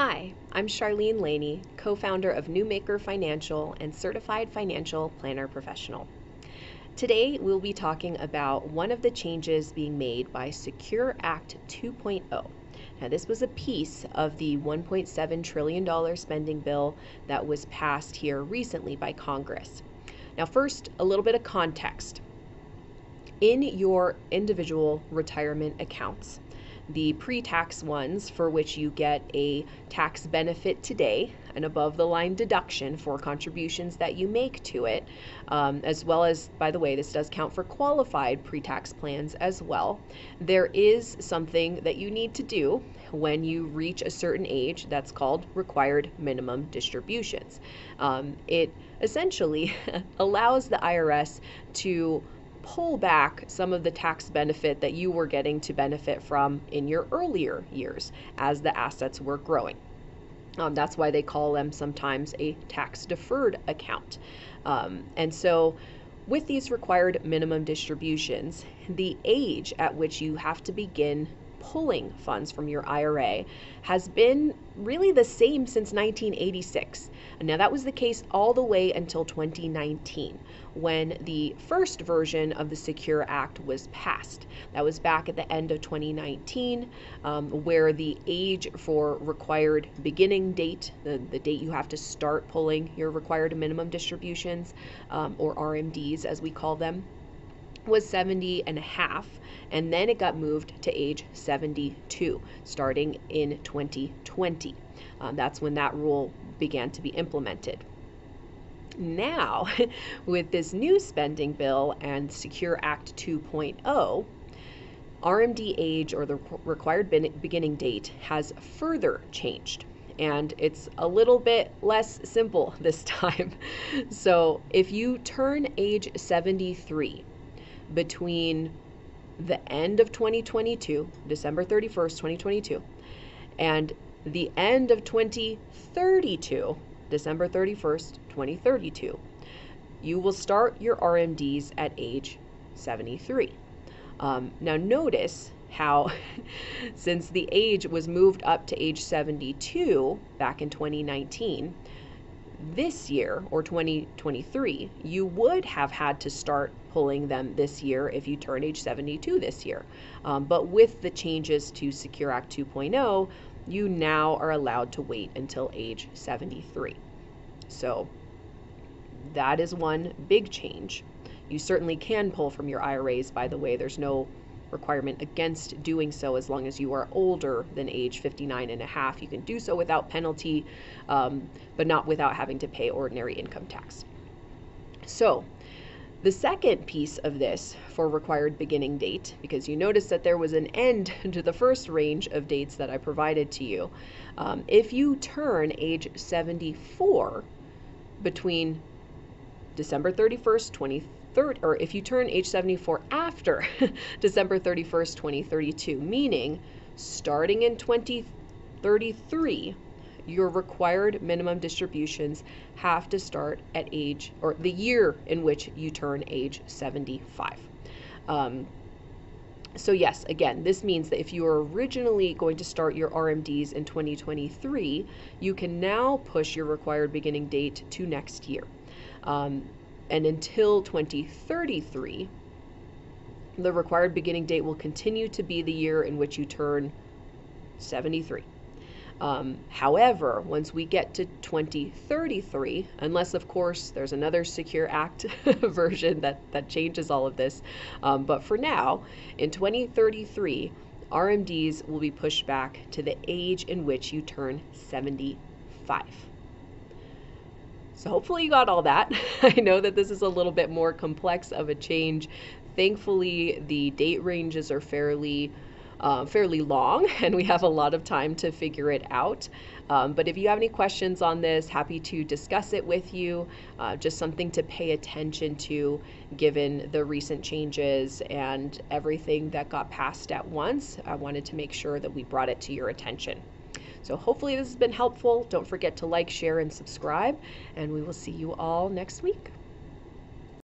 Hi, I'm Charlene Laney, co-founder of Newmaker Financial and Certified Financial Planner Professional. Today, we'll be talking about one of the changes being made by Secure Act 2.0. Now, this was a piece of the $1.7 trillion spending bill that was passed here recently by Congress. Now, first, a little bit of context. In your individual retirement accounts, the pre-tax ones for which you get a tax benefit today, an above-the-line deduction for contributions that you make to it, as well as, by the way, this does count for qualified pre-tax plans as well. There is something that you need to do when you reach a certain age that's called required minimum distributions. It essentially allows the IRS to pull back some of the tax benefit that you were getting to benefit from in your earlier years as the assets were growing. That's why they call them sometimes a tax deferred account. And so with these required minimum distributions, the age at which you have to begin pulling funds from your IRA has been really the same since 1986. And now that was the case all the way until 2019, when the first version of the Secure Act was passed. That was back at the end of 2019, where the age for required beginning date, the date you have to start pulling your required minimum distributions, or RMDs as we call them, was 70 and a half, and then it got moved to age 72 starting in 2020. That's when that rule began to be implemented. Now, with this new spending bill and Secure Act 2.0, RMD age, or the required beginning date, has further changed. And it's a little bit less simple this time. So if you turn age 73 between the end of 2022, December 31st, 2022, and the end of 2032, December 31st, 2032, you will start your RMDs at age 73. Now notice how since the age was moved up to age 72 back in 2019, this year, or 2023, you would have had to start pulling them this year if you turn age 72 this year. But with the changes to Secure Act 2.0, you now are allowed to wait until age 73. So that is one big change. You certainly can pull from your IRAs, by the way. There's no requirement against doing so as long as you are older than age 59 and a half. You can do so without penalty, but not without having to pay ordinary income tax. So the second piece of this for required beginning date, because you notice that there was an end to the first range of dates that I provided to you. If you turn age 74 between December 31st, 2030, or if you turn age 74 after December 31st, 2032, meaning starting in 2033, your required minimum distributions have to start at age, or the year in which you turn age 75. So yes, again, this means that if you were originally going to start your RMDs in 2023, you can now push your required beginning date to next year. And until 2033, the required beginning date will continue to be the year in which you turn 73. However, once we get to 2033, unless of course there's another Secure Act version that changes all of this, but for now, in 2033, RMDs will be pushed back to the age in which you turn 75. So hopefully you got all that. I know that this is a little bit more complex of a change. Thankfully, the date ranges are fairly long, and we have a lot of time to figure it out. But if you have any questions on this, happy to discuss it with you. Just something to pay attention to given the recent changes and everything that got passed at once. I wanted to make sure that we brought it to your attention. So hopefully this has been helpful. Don't forget to like, share, and subscribe, and we will see you all next week.